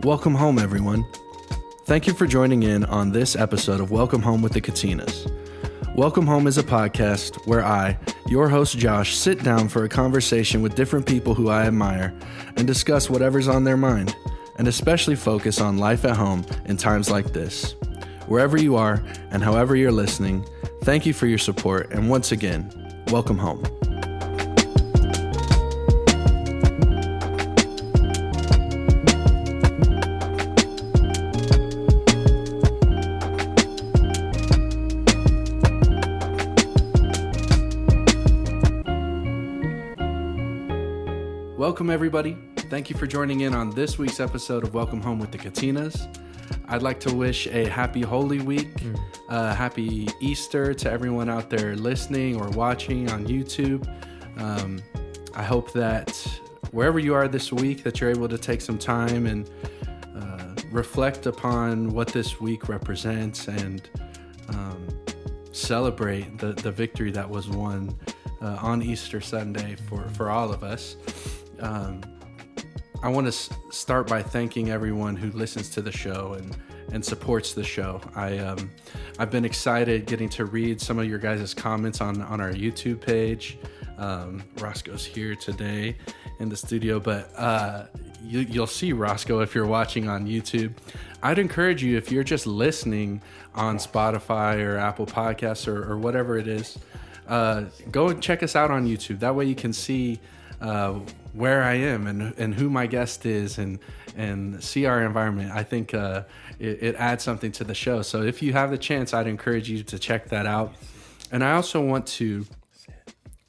Welcome home, everyone. Thank you for joining in on this episode of Welcome Home with the Katinas. Welcome Home is a podcast where I, your host Josh, sit down for a conversation with different people who I admire and discuss whatever's on their mind, and especially focus on life at home in times like this. Wherever you are and however you're listening, thank you for your support, and once again, welcome home. Welcome, everybody. Thank you for joining in on this week's episode of Welcome Home with the Katinas. I'd like to wish a happy Holy Week, happy Easter to everyone out there listening or watching on YouTube. I hope that wherever you are this week, that you're able to take some time and reflect upon what this week represents and celebrate the victory that was won on Easter Sunday for all of us. I want to start by thanking everyone who listens to the show and supports the show. I've been excited getting to read some of your guys' comments on our YouTube page. Roscoe's here today in the studio, but you'll see Roscoe if you're watching on YouTube. I'd encourage you, if you're just listening on Spotify or Apple Podcasts or whatever it is, go and check us out on YouTube. That way you can see where I am and who my guest is and see our environment. I think it adds something to the show. So if you have the chance, I'd encourage you to check that out. And I also want to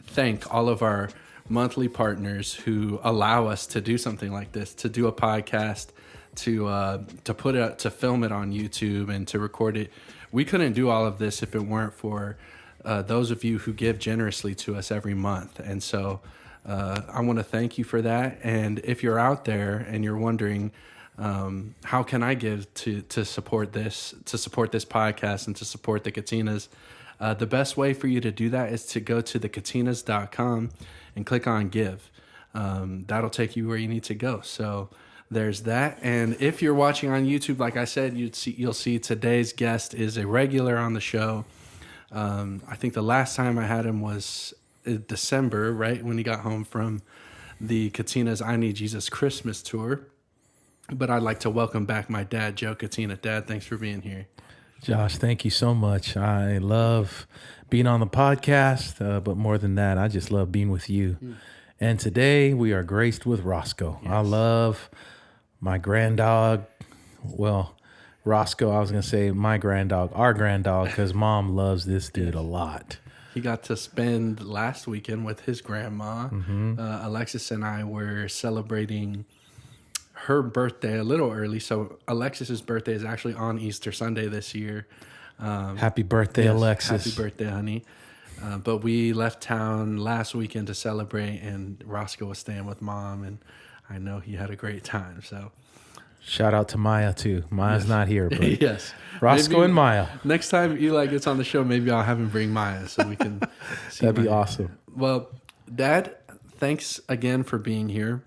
thank all of our monthly partners who allow us to do something like this, to do a podcast, to film it on YouTube and to record it. We couldn't do all of this if it weren't for those of you who give generously to us every month. And so I want to thank you for that. And if you're out there and you're wondering, how can I give to support this podcast and to support the Katinas? The best way for you to do that is to go to thekatinas.com and click on give. That'll take you where you need to go. So there's that. And if you're watching on YouTube, like I said, you'll see today's guest is a regular on the show. I think the last time I had him was December, right when he got home from the Katinas I Need Jesus Christmas tour. But I'd like to welcome back my dad, Joe Katina. Dad, thanks for being here. Josh, thank you so much. I love being on the podcast, but more than that, I just love being with you. And today we are graced with Roscoe. Yes. I love my granddog. Well, Roscoe, I was going to say my granddog, our granddog, because Mom loves this dude a lot. He got to spend last weekend with his grandma. Alexis and I were celebrating her birthday a little early. So Alexis's birthday is actually on Easter Sunday this year. Happy birthday, yes, Alexis. Happy birthday, honey. But we left town last weekend to celebrate, and Roscoe was staying with Mom, and I know he had a great time. So shout out to Maya, too. Maya's not here, but yes. Roscoe and Maya. Next time Eli gets on the show, maybe I'll have him bring Maya so we can see. That'd be awesome. Well, Dad, thanks again for being here.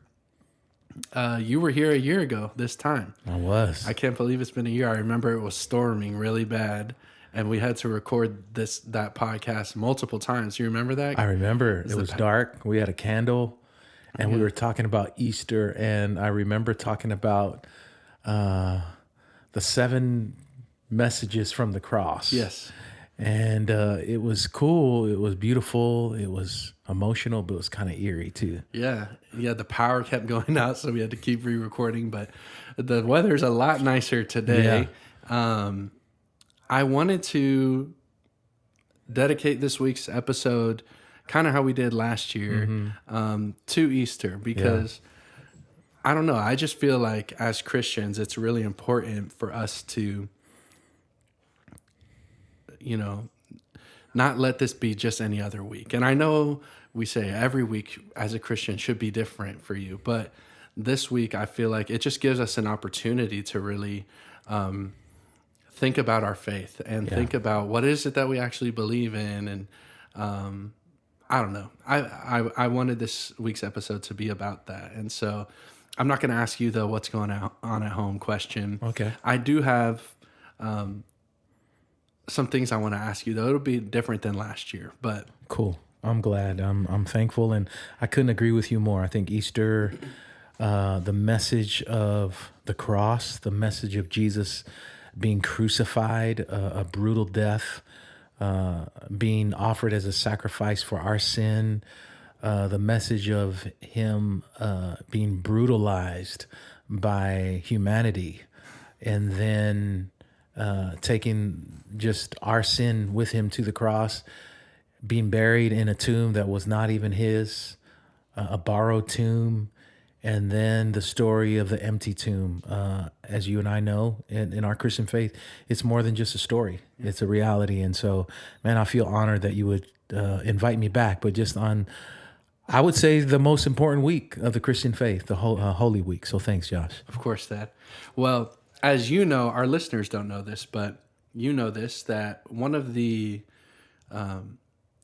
You were here a year ago this time. I was. I can't believe it's been a year. I remember it was storming really bad, and we had to record that podcast multiple times. You remember that? I remember. It was dark. We had a candle, and we were talking about Easter, and I remember talking about the 7 messages from the cross. Yes. And it was cool. It was beautiful. It was emotional, but it was kind of eerie too. Yeah. The power kept going out, so we had to keep re-recording. But the weather's a lot nicer today. Yeah. I wanted to dedicate this week's episode, kind of how we did last year, to Easter, because I don't know. I just feel like as Christians, it's really important for us to, not let this be just any other week. And I know we say every week as a Christian should be different for you, but this week I feel like it just gives us an opportunity to really think about our faith and think about what is it that we actually believe in. And I don't know. I wanted this week's episode to be about that. And so I'm not going to ask you the what's going on at home question. Okay. I do have some things I want to ask you, though. It'll be different than last year, but Cool. I'm glad. I'm thankful, and I couldn't agree with you more. I think Easter, the message of the cross, the message of Jesus being crucified, a brutal death, being offered as a sacrifice for our sin, the message of him being brutalized by humanity, and then taking just our sin with him to the cross, being buried in a tomb that was not even his, a borrowed tomb, and then the story of the empty tomb. As you and I know, in our Christian faith, it's more than just a story; it's a reality. And so, man, I feel honored that you would invite me back. But just on, I would say, the most important week of the Christian faith, the Holy Week. So thanks, Josh. of course that. Well, as you know, our listeners don't know this, but you know this, that one of the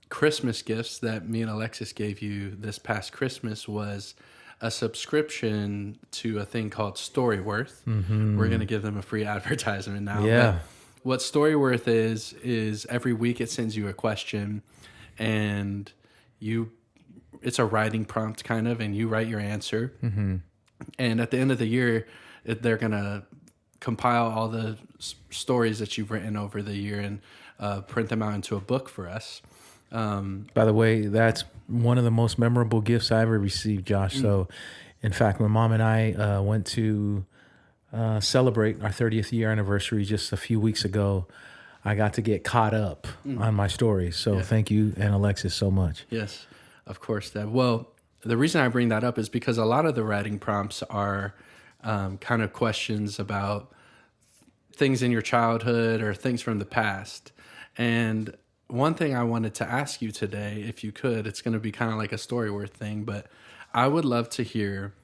Christmas gifts that me and Alexis gave you this past Christmas was a subscription to a thing called Storyworth. We're going to give them a free advertisement now. Yeah. But what Storyworth is every week it sends you a question, and it's a writing prompt kind of, and you write your answer. And at the end of the year, they're going to compile all the stories that you've written over the year and print them out into a book for us. By the way, that's one of the most memorable gifts I ever received, Josh. So, in fact, my mom and I went to celebrate our 30th year anniversary just a few weeks ago. I got to get caught up on my stories. So thank you and Alexis so much. Yes, of course, Deb. Well, the reason I bring that up is because a lot of the writing prompts are kind of questions about things in your childhood or things from the past. And one thing I wanted to ask you today, if you could, it's going to be kind of like a Storyworth thing, but I would love to hear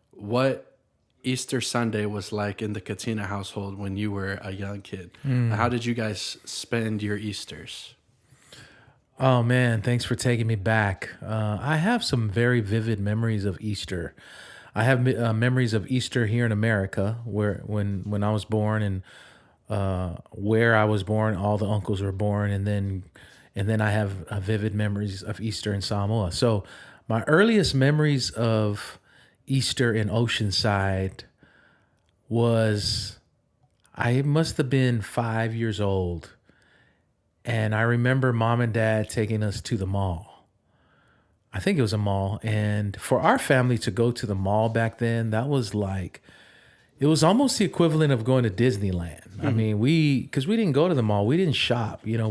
what Easter Sunday was like in the Katina household when you were a young kid. How did you guys spend your Easters? Oh man, thanks for taking me back. I have some very vivid memories of Easter. I have memories of Easter here in America, where when I was born, and where I was born, all the uncles were born, and then I have vivid memories of Easter in Samoa. So my earliest memories of Easter in Oceanside was, I must have been 5 years old, and I remember mom and dad taking us to the mall. I think it was a mall, and for our family to go to the mall back then, that was like, it was almost the equivalent of going to Disneyland. I mean, because we didn't go to the mall, we didn't shop. You know,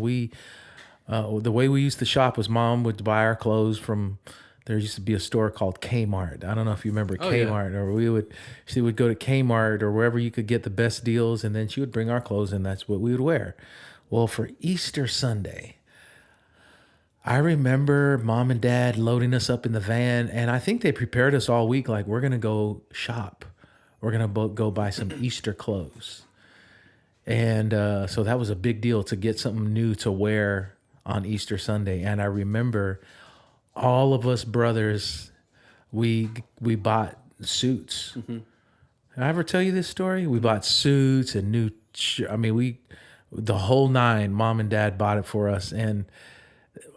the way we used to shop was mom would buy our clothes from, there used to be a store called Kmart. I don't know if you remember Kmart, or she would go to Kmart or wherever you could get the best deals, and then she would bring our clothes, and that's what we would wear. Well, for Easter Sunday, I remember mom and dad loading us up in the van, and I think they prepared us all week, like, we're going to go shop. We're going to go buy some Easter clothes. And so that was a big deal to get something new to wear on Easter Sunday. And I remember all of us brothers, we bought suits. Did I ever tell you this story? We bought suits and new, the whole nine, mom and dad bought it for us. And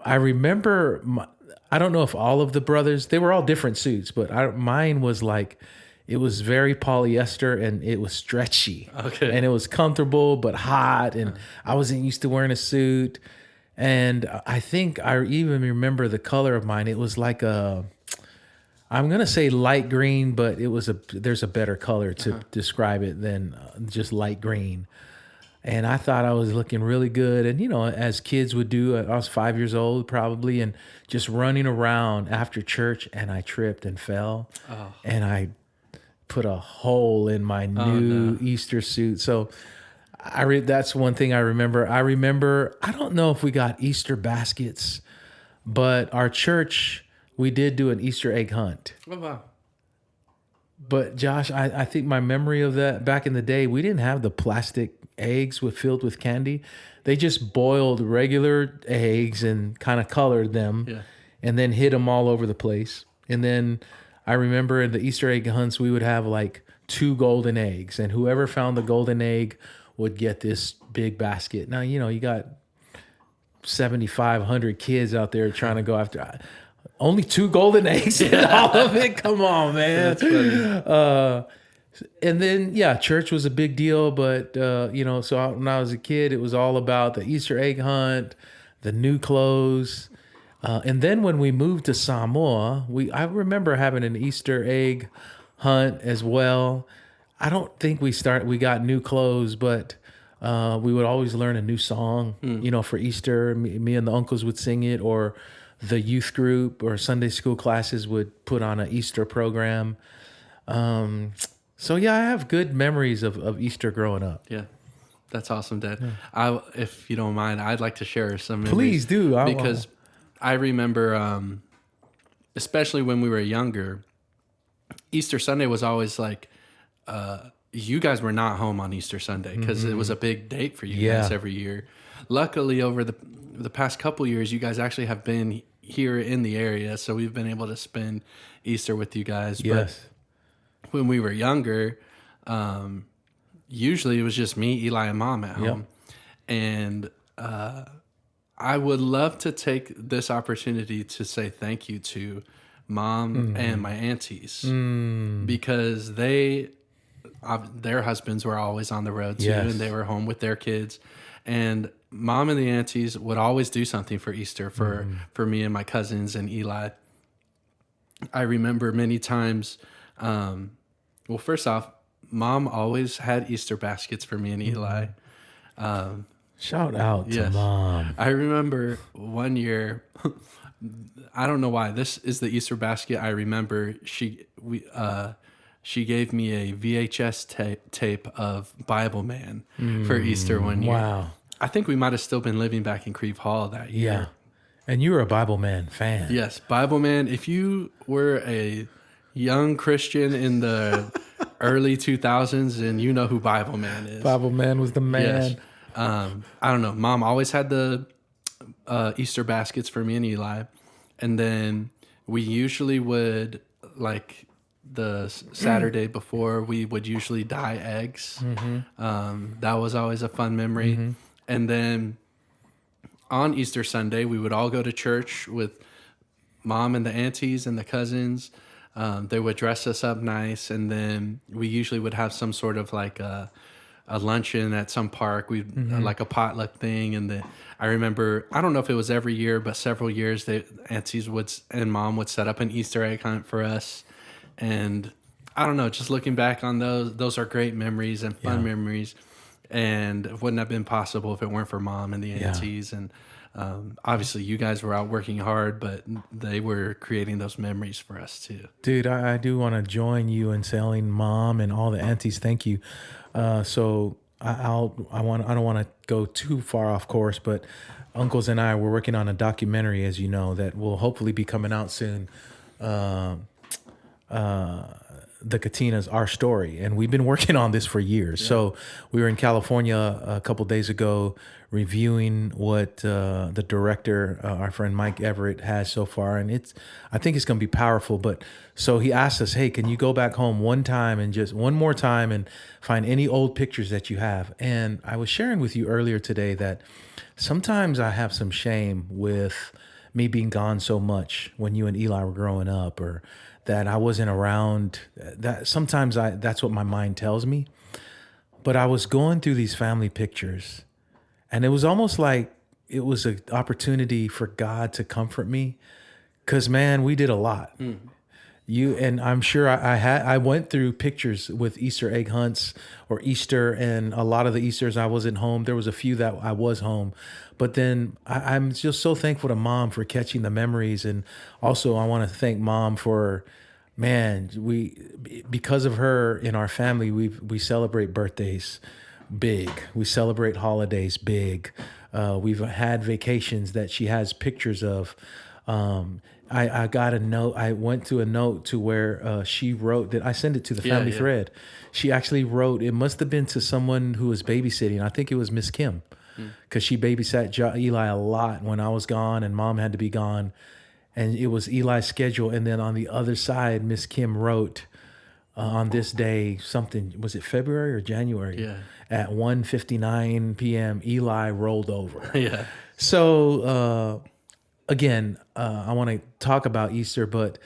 I remember, I don't know if all of the brothers, they were all different suits, but mine was like, it was very polyester and it was stretchy. Okay. And it was comfortable but hot, and I wasn't used to wearing a suit. And I think I even remember the color of mine. It was like I'm going to say light green, but there's a better color to describe it than just light green. And I thought I was looking really good. And, you know, as kids would do, I was 5 years old probably, and just running around after church, and I tripped and fell. And I put a hole in my new Easter suit. So that's one thing I remember. I don't know if we got Easter baskets, but our church, we did do an Easter egg hunt. Oh, wow. But Josh, I think my memory of that, back in the day, we didn't have the plastic eggs filled with candy. They just boiled regular eggs and kind of colored them, and then hid them all over the place. And then I remember in the Easter egg hunts, we would have like 2 golden eggs, and whoever found the golden egg would get this big basket. Now, you got 7,500 kids out there trying to go after only 2 golden eggs in all of it. Come on, man. That's funny. And then, church was a big deal. But, when I was a kid, it was all about the Easter egg hunt, the new clothes. And then when we moved to Samoa, I remember having an Easter egg hunt as well. I don't think we got new clothes, but we would always learn a new song, for Easter. Me and the uncles would sing it, or the youth group or Sunday school classes would put on an Easter program. So I have good memories of Easter growing up. Yeah. That's awesome, Dad. Yeah. If you don't mind, I'd like to share some memories. Please do. Because I remember, especially when we were younger, Easter Sunday was always like, you guys were not home on Easter Sunday because it was a big date for you guys every year. Luckily, over the past couple years, you guys actually have been here in the area, so we've been able to spend Easter with you guys. Yes. But when we were younger, usually it was just me, Eli, and Mom at home. And I would love to take this opportunity to say thank you to Mom and my aunties because their husbands were always on the road too, and they were home with their kids. And Mom and the aunties would always do something for Easter for me and my cousins and Eli. I remember many times, well, first off, Mom always had Easter baskets for me and Eli. Shout out to Mom. I remember one year, I don't know why, this is the Easter basket I remember. She gave me a VHS tape of Bible Man for Easter one year. Wow. I think we might have still been living back in Creve Hall that year. Yeah. And you were a Bible Man fan. Yes, Bible Man. If you were a young Christian in the early 2000s, and you know who Bible Man is. Bible Man was the man. Yes. I don't know. Mom always had the Easter baskets for me and Eli. And then we usually would, like the Saturday before, we would usually dye eggs. That was always a fun memory. And then on Easter Sunday, we would all go to church with Mom and the aunties and the cousins. They would dress us up nice. And then we usually would have some sort of like a luncheon at some park. We like a potluck thing. And I remember, I don't know if it was every year, but several years, the aunties and Mom would set up an Easter egg hunt for us. And I don't know, just looking back on those are great memories and fun memories. And it wouldn't have been possible if it weren't for Mom and the aunties. And obviously you guys were out working hard, but they were creating those memories for us too. Dude, I do want to join you in telling Mom and all the aunties thank you. So I don't want to go too far off course, but uncles and I were working on a documentary, as you know, that will hopefully be coming out soon. The Katinas, Our Story. And we've been working on this for years. Yeah. So we were in California a couple days ago reviewing what the director, our friend Mike Everett, has so far. And I think it's going to be powerful. But so he asked us, hey, can you go back home one more time and find any old pictures that you have? And I was sharing with you earlier today that sometimes I have some shame with me being gone so much when you and Eli were growing up, or that I wasn't around. That sometimes that's what my mind tells me. But I was going through these family pictures, and it was almost like it was an opportunity for God to comfort me, because man, we did a lot. You and I'm sure I went through pictures with Easter egg hunts or Easter, and a lot of the Easters I wasn't home. There was a few that I was home, but then I'm just so thankful to Mom for catching the memories. And also I want to thank Mom for, man, because of her in our family, we celebrate birthdays big. We celebrate holidays big. We've had vacations that she has pictures of. I got a note. I went to a note to where she wrote that. I sent it to the family thread. She actually wrote, it must have been to someone who was babysitting. I think it was Miss Kim, because she babysat Eli a lot when I was gone and Mom had to be gone. and it was Eli's schedule. And then on the other side, Miss Kim wrote on this day something. Was it February or January? Yeah. At 1:59 p.m., Eli rolled over. Yeah. So again, I want to talk about Easter, but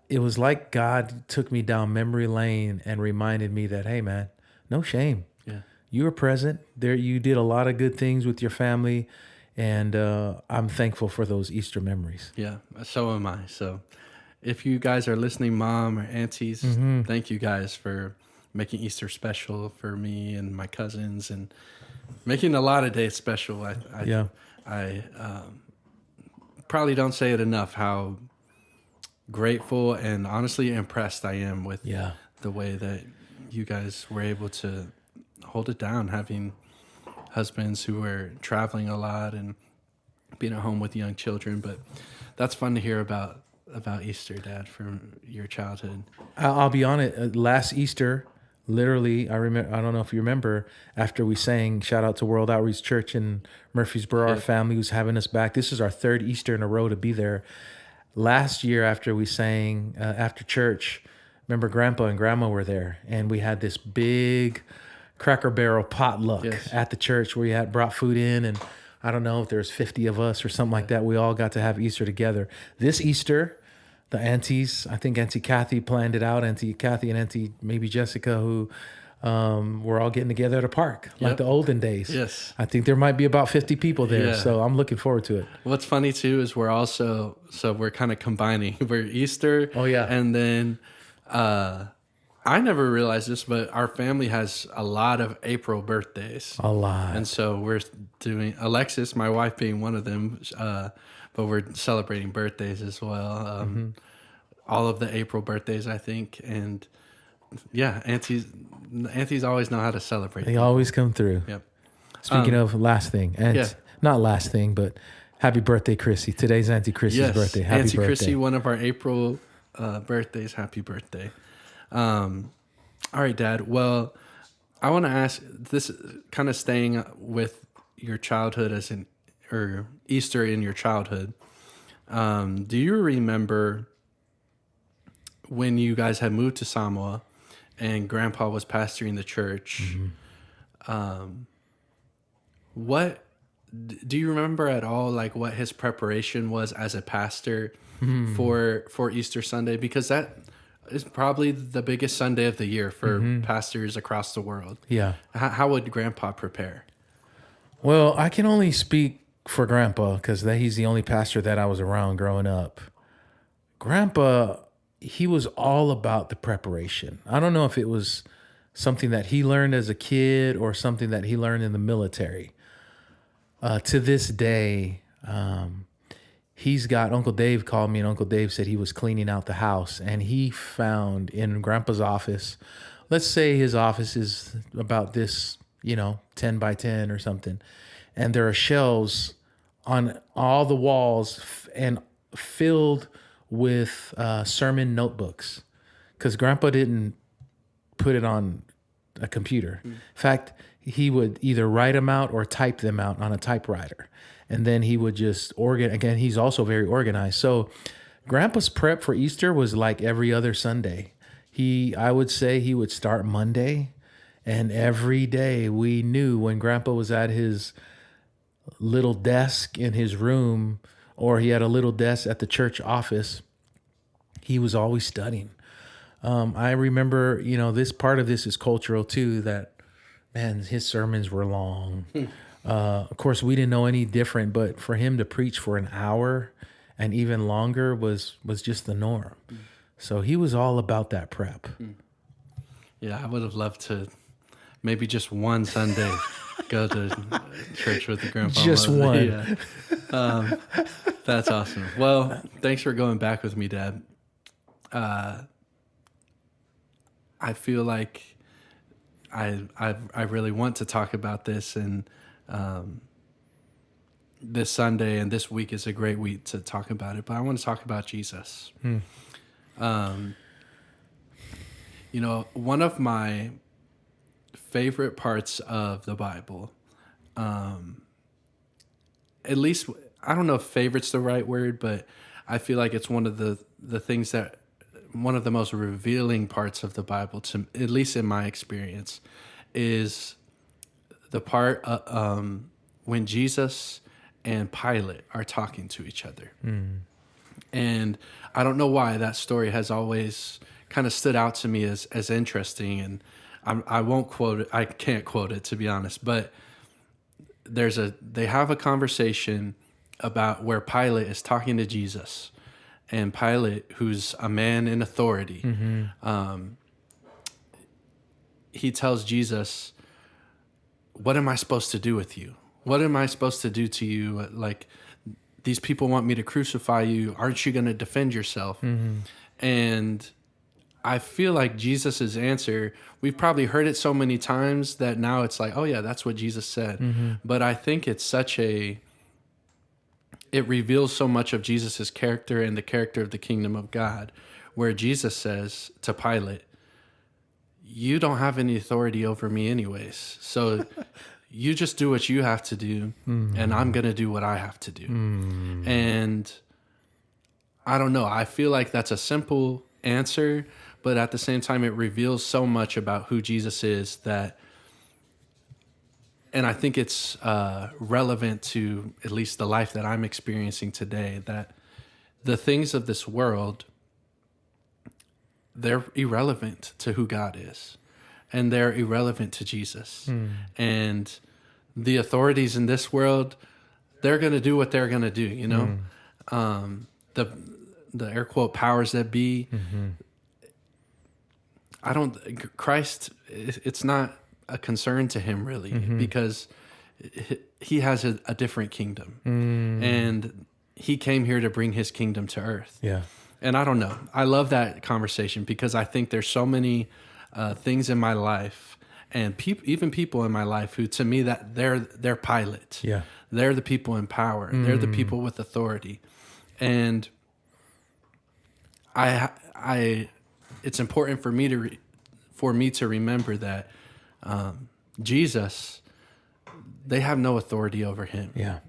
it was like God took me down memory lane and reminded me that, hey, man, no shame. Yeah. You were present there. You did a lot of good things with your family, and I'm thankful for those Easter memories. Yeah. So am I. So if you guys are listening, mom or aunties, thank you guys for making Easter special for me and my cousins, and making a lot of days special. I probably don't say it enough how grateful and honestly impressed I am with the way that you guys were able to hold it down, having husbands who were traveling a lot and being at home with young children. But that's fun to hear about Easter, Dad, from your childhood. I'll be honest. Last Easter, literally, I remember. I don't know if you remember. After we sang, shout out to World Outreach Church in Murfreesboro, our family was having us back. This is our third Easter in a row to be there. Last year, after we sang after church, remember Grandpa and Grandma were there, and we had this big Cracker Barrel potluck at the church where you had brought food in, and I don't know if there's 50 of us or something like that. We all got to have Easter together. This Easter, the aunties, I think Auntie Kathy planned it out. Auntie Kathy and Auntie maybe Jessica, who we're all getting together at a park like the olden days. Yes. I think there might be about 50 people there. Yeah. So I'm looking forward to it. What's funny too is we're kind of combining. We're Easter. Oh, yeah. And then I never realized this, but our family has a lot of April birthdays. A lot. And so we're doing Alexis, my wife being one of them, but we're celebrating birthdays as well. All of the April birthdays, I think. And yeah, aunties always know how to celebrate. They always come through. Yep. Speaking of last thing, and not last thing, but happy birthday, Chrissy. Today's Auntie Chrissy's birthday. Happy Auntie birthday. Chrissy, one of our April birthdays. Happy birthday. All right, Dad. Well, I want to ask this, kind of staying with your childhood or Easter in your childhood. Do you remember when you guys had moved to Samoa and Grandpa was pastoring the church? What do you remember at all, like what his preparation was as a pastor for Easter Sunday? Because that is probably the biggest Sunday of the year for pastors across the world. Yeah. How would Grandpa prepare? Well, I can only speak for Grandpa because he's the only pastor that I was around growing up. Grandpa, he was all about the preparation. I don't know if it was something that he learned as a kid or something that he learned in the military. To this day, Uncle Dave called me, and Uncle Dave said he was cleaning out the house, and he found in Grandpa's office, let's say his office is about this, 10 by 10 or something, and there are shelves on all the walls and filled with sermon notebooks, because Grandpa didn't put it on a computer. In fact, he would either write them out or type them out on a typewriter. And then he would just again, he's also very organized. So Grandpa's prep for Easter was like every other Sunday. I would say he would start Monday, and every day we knew when Grandpa was at his little desk in his room, or he had a little desk at the church office, he was always studying. I remember, this part of this is cultural too, that, man, his sermons were long. Of course, we didn't know any different, but for him to preach for an hour and even longer was just the norm. So he was all about that prep. Yeah, I would have loved to maybe just one Sunday go to church with the Grandpa. Just one. Yeah. That's awesome. Well, thanks for going back with me, Dad. I feel like I really want to talk about this, and this Sunday and this week is a great week to talk about it. But I want to talk about Jesus. One of my favorite parts of the Bible, at least I don't know if favorite's the right word, but I feel like it's one of the things that, one of the most revealing parts of the Bible, to at least in my experience, is the part when Jesus and Pilate are talking to each other. And I don't know why that story has always kind of stood out to me as interesting. And I won't quote it. I can't quote it, to be honest. But they have a conversation about where Pilate is talking to Jesus. And Pilate, who's a man in authority, he tells Jesus, "What am I supposed to do with you? What am I supposed to do to you? Like, these people want me to crucify you. Aren't you going to defend yourself?" And I feel like Jesus's answer, we've probably heard it so many times that now it's like, oh yeah, that's what Jesus said. But I think it's it reveals so much of Jesus's character and the character of the kingdom of God, where Jesus says to Pilate, "You don't have any authority over me anyways. So you just do what you have to do, and I'm going to do what I have to do." And I don't know. I feel like that's a simple answer, but at the same time, it reveals so much about who Jesus is and I think it's relevant to at least the life that I'm experiencing today, that the things of this world, they're irrelevant to who God is, and they're irrelevant to Jesus. And the authorities in this world, they're going to do what they're going to do, you know? The air quote powers that be, Christ, it's not a concern to him really, because he has a different kingdom, and he came here to bring his kingdom to earth. Yeah. And I don't know. I love that conversation because I think there's so many things in my life and even people in my life who, to me, that they're Pilate. Yeah. They're the people in power. They're the people with authority. And it's important for me to remember that Jesus, they have no authority over him. Yeah.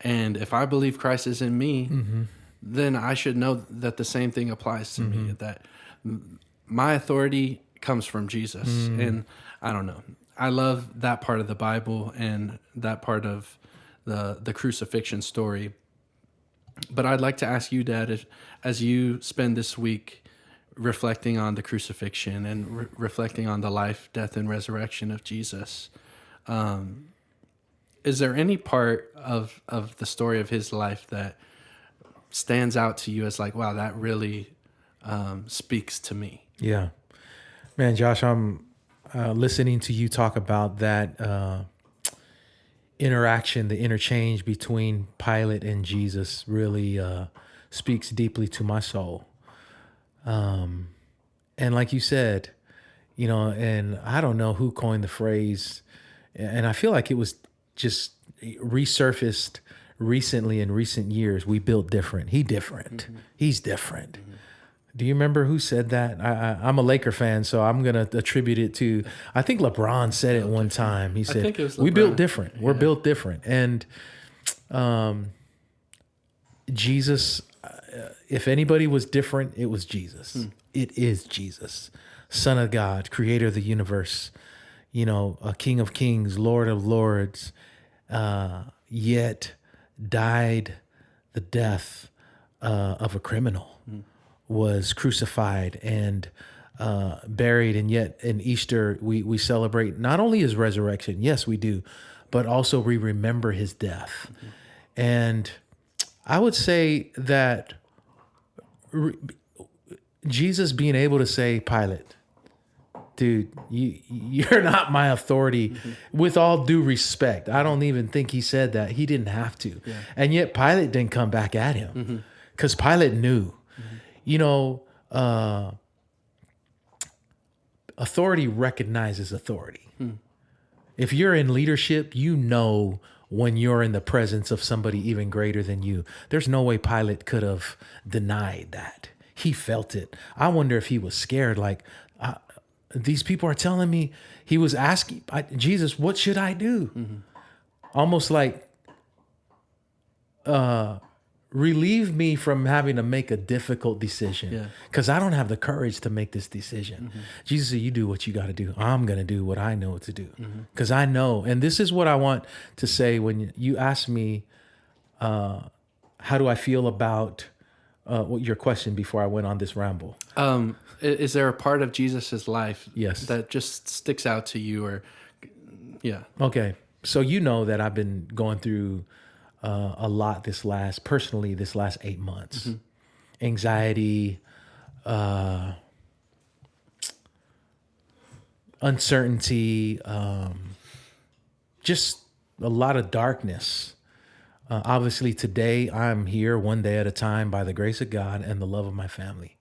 And if I believe Christ is in me, then I should know that the same thing applies to me, that my authority comes from Jesus. And I don't know. I love that part of the Bible and that part of the crucifixion story. But I'd like to ask you, Dad, as you spend this week reflecting on the crucifixion and reflecting on the life, death, and resurrection of Jesus, is there any part of the story of his life that stands out to you as like, wow, that really speaks to me? Yeah. Man, Josh, I'm listening to you talk about that interaction, the interchange between Pilate and Jesus really speaks deeply to my soul. And like you said, you know, and I don't know who coined the phrase, and I feel like it was just resurfaced recently in recent years. We built different. He different. He's different. Do you remember who said that? I'm a Laker fan, so I'm going to attribute it to, I think LeBron said it one time. He said, I think it was we LeBron. built different. We're built different. And Jesus, if anybody was different, it was Jesus. It is Jesus, Son of God, creator of the universe, you know, a King of kings, Lord of lords, yet died the death of a criminal. Was crucified and buried, and yet in Easter we celebrate not only his resurrection, yes we do, but also we remember his death. And I would say that Jesus being able to say, Pilate, dude, you're not my authority, with all due respect. I don't even think he said that. He didn't have to. Yeah. And yet Pilate didn't come back at him because Pilate knew. You know, authority recognizes authority. If you're in leadership, you know when you're in the presence of somebody even greater than you. There's no way Pilate could have denied that. He felt it. I wonder if he was scared, like, these people are telling me. He was asking, Jesus, what should I do? Almost like relieve me from having to make a difficult decision. Yeah. Because I don't have the courage to make this decision. Jesus said, you do what you got to do. I'm going to do what I know to do. Because I know, and this is what I want to say when you ask me, how do I feel about your question before I went on this ramble? Is there a part of Jesus's life Yes. that just sticks out to you, or yeah? Okay. So you know that I've been going through a lot this last 8 months. Anxiety, uncertainty, just a lot of darkness. Obviously today I'm here one day at a time by the grace of God and the love of my family,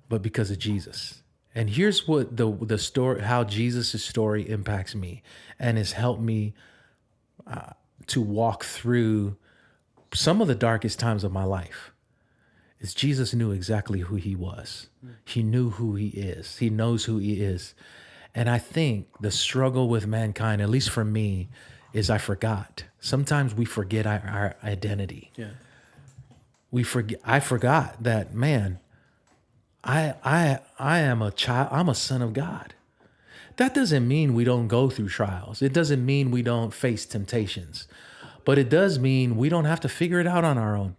but because of Jesus. And here's what the story, how Jesus' story impacts me and has helped me to walk through some of the darkest times of my life. Is Jesus knew exactly who he was. He knew who he is. He knows who he is. And I think the struggle with mankind, at least for me, is I forgot. Sometimes we forget our identity. Yeah. I forgot that, man, I am a child. I'm a son of God. That doesn't mean we don't go through trials. It doesn't mean we don't face temptations, but it does mean we don't have to figure it out on our own.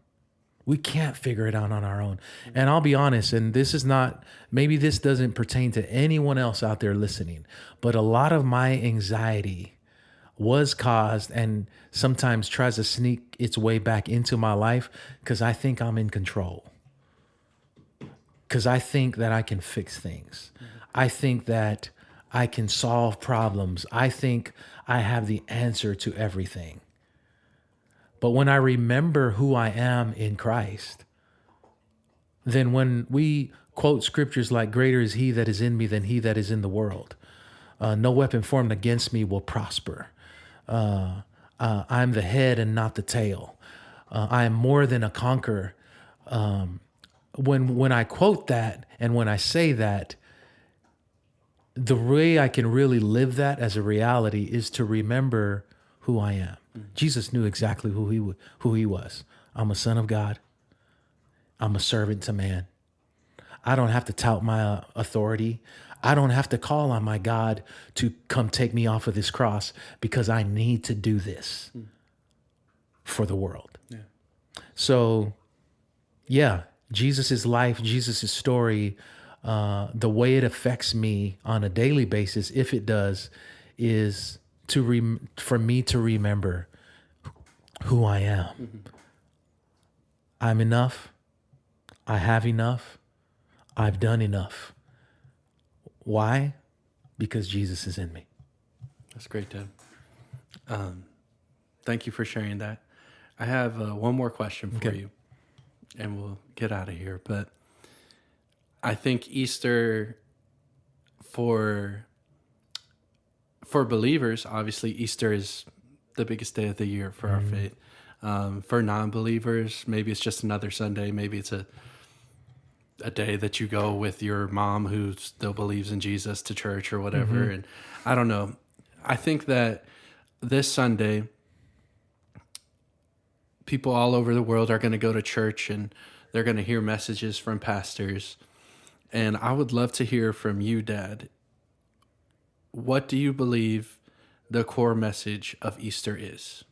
We can't figure it out on our own. And I'll be honest, and this is not, maybe this doesn't pertain to anyone else out there listening, but a lot of my anxiety was caused and sometimes tries to sneak its way back into my life because I think I'm in control. Because I think that I can fix things. I think that I can solve problems. I think I have the answer to everything. But when I remember who I am in Christ, then when we quote scriptures like, greater is he that is in me than he that is in the world. No weapon formed against me will prosper. I'm the head and not the tail. I am more than a conqueror. When I quote that and when I say that, the way I can really live that as a reality is to remember who I am. Jesus knew exactly who he was. I'm a son of God. I'm a servant to man. I don't have to tout my authority. I don't have to call on my God to come take me off of this cross because I need to do this for the world. Yeah. So, yeah, Jesus' life, Jesus' story, the way it affects me on a daily basis, if it does, is for me to remember who I am. I'm enough. I have enough. I've done enough. Why? Because Jesus is in me. That's great, Dad. Thank you for sharing that. I have one more question for you, and we'll get out of here. But I think Easter for believers, obviously Easter is the biggest day of the year for our faith. For non-believers, maybe it's just another Sunday. Maybe it's a day that you go with your mom who still believes in Jesus to church or whatever. And I don't know. I think that this Sunday, people all over the world are going to go to church and they're going to hear messages from pastors. And I would love to hear from you, Dad. What do you believe the core message of Easter is?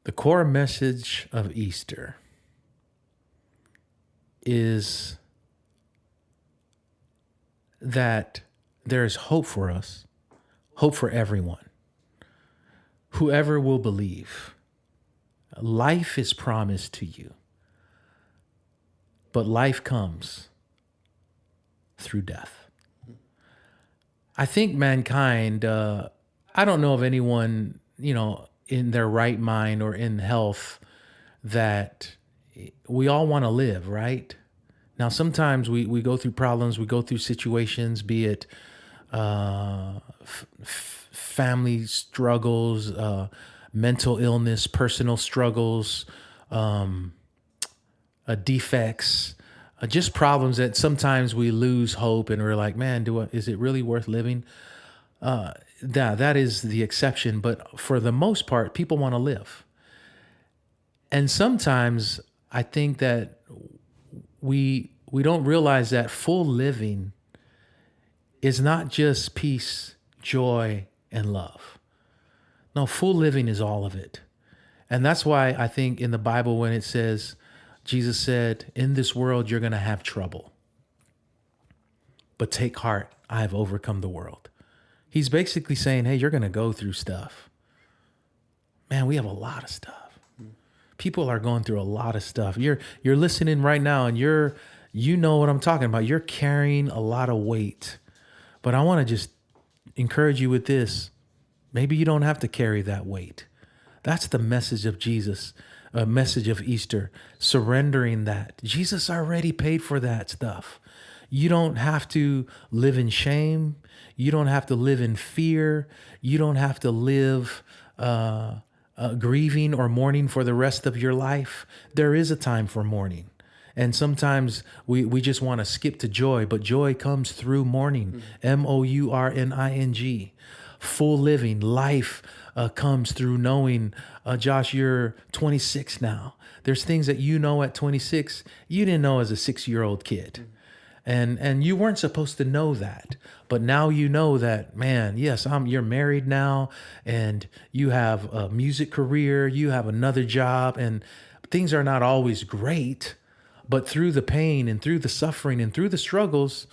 The core message of Easter is that there is hope for us, hope for everyone, whoever will believe. Life is promised to you, but life comes through death. I think mankind, I don't know of anyone, in their right mind or in health that we all want to live, right? Now, sometimes we go through problems, we go through situations, be it family struggles, mental illness, personal struggles, defects, just problems that sometimes we lose hope and we're like, man, is it really worth living? that is the exception. But for the most part, people want to live. And sometimes I think that we don't realize that full living is not just peace, joy, and love. No, full living is all of it. And that's why I think in the Bible, when it says, Jesus said, in this world, you're going to have trouble. But take heart, I have overcome the world. He's basically saying, hey, you're going to go through stuff. Man, we have a lot of stuff. People are going through a lot of stuff. You're listening right now, and you know what I'm talking about. You're carrying a lot of weight. But I want to just encourage you with this. Maybe you don't have to carry that weight. That's the message of Jesus, a message of Easter, surrendering that. Jesus already paid for that stuff. You don't have to live in shame. You don't have to live in fear. You don't have to live grieving or mourning for the rest of your life. There is a time for mourning. And sometimes we just want to skip to joy, but joy comes through mourning, mourning. Full living, life comes through knowing, Josh, you're 26 now. There's things that you know at 26 you didn't know as a 6-year-old kid. And you weren't supposed to know that. But now you know that, man, yes, you're married now, and you have a music career, you have another job, and things are not always great. But through the pain and through the suffering and through the struggles,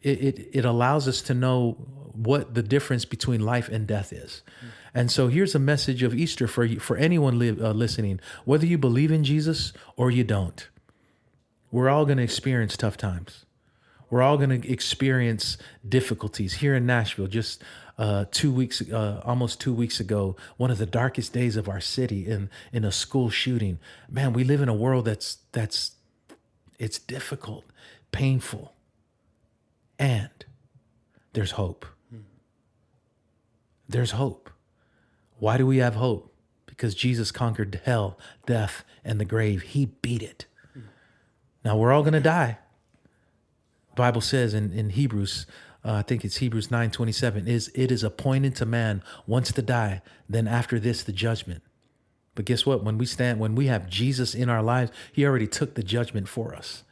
it allows us to know what the difference between life and death is. And so here's a message of Easter for anyone listening, whether you believe in Jesus or you don't. We're all going to experience tough times. We're all going to experience difficulties. Here in Nashville, just almost 2 weeks ago, one of the darkest days of our city in a school shooting. Man, we live in a world that's it's difficult, painful, and there's hope. There's hope. Why do we have hope? Because Jesus conquered hell, death, and the grave. He beat it. Now we're all going to die. The Bible says in Hebrews, I think it's Hebrews 9:27, it is appointed to man once to die, then after this, the judgment. But guess what? When we have Jesus in our lives, he already took the judgment for us.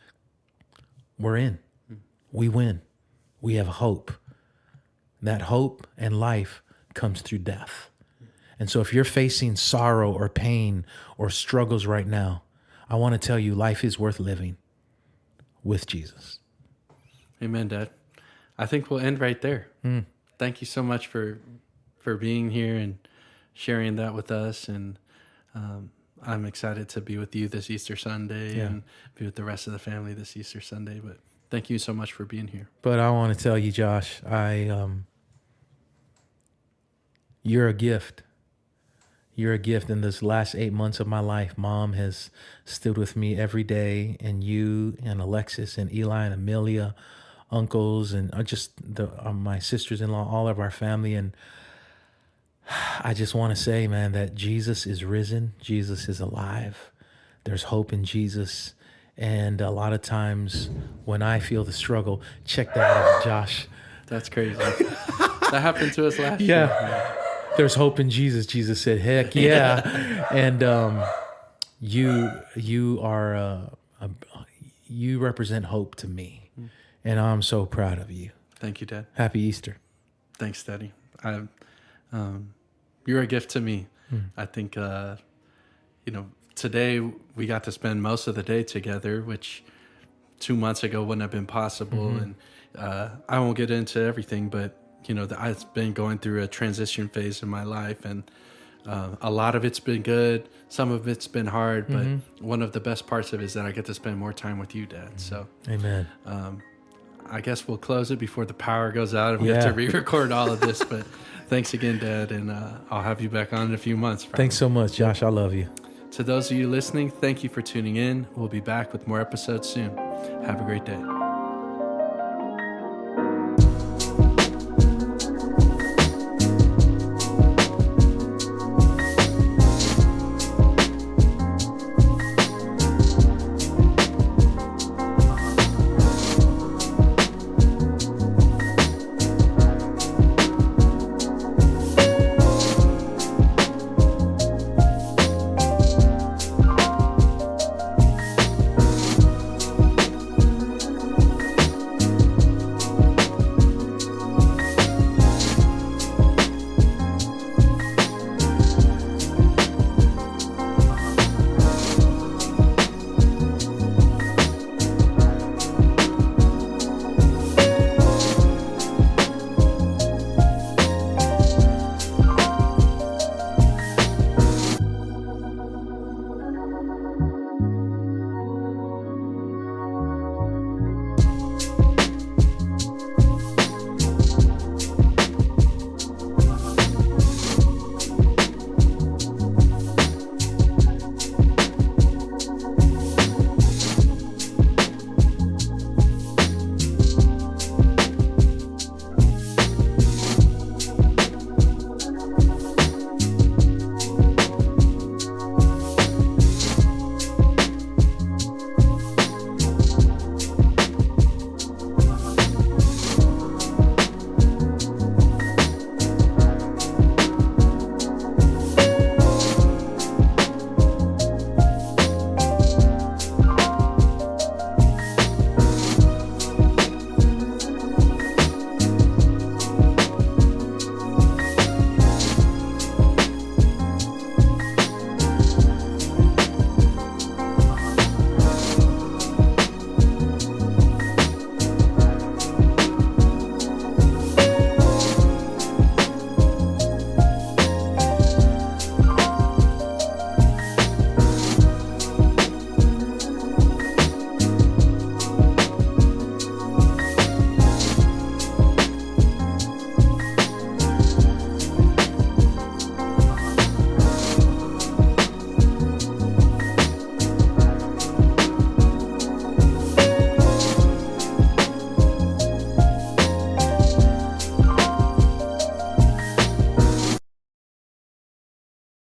We're in. We win. We have hope. That hope and life comes through death. And so if you're facing sorrow or pain or struggles right now, I want to tell you life is worth living with Jesus. Amen, Dad. I think we'll end right there. Thank you so much for being here and sharing that with us. And I'm excited to be with you this Easter Sunday and be with the rest of the family this Easter Sunday. But thank you so much for being here. But I want to tell you, Josh, you're a gift. You're a gift. In this last 8 months of my life, Mom has stood with me every day, and you and Alexis and Eli and Amelia, uncles, and just my sisters-in-law, all of our family. And I just want to say, man, that Jesus is risen. Jesus is alive. There's hope in Jesus. And a lot of times when I feel the struggle, check that out, Josh. That's crazy. That happened to us last year. Yeah. There's hope in Jesus. Jesus said, heck yeah. And you are, you represent hope to me. And I'm so proud of you. Thank you, Dad. Happy Easter. Thanks, Daddy. You're a gift to me. I think, today we got to spend most of the day together, which 2 months ago wouldn't have been possible. And I won't get into everything, but I've been going through a transition phase in my life, and a lot of it's been good. Some of it's been hard, but one of the best parts of it is that I get to spend more time with you, Dad. So, Amen. I guess we'll close it before the power goes out and we have to re-record all of this. But thanks again, Dad, and I'll have you back on in a few months. Probably. Thanks so much, Josh. I love you. To those of you listening, thank you for tuning in. We'll be back with more episodes soon. Have a great day.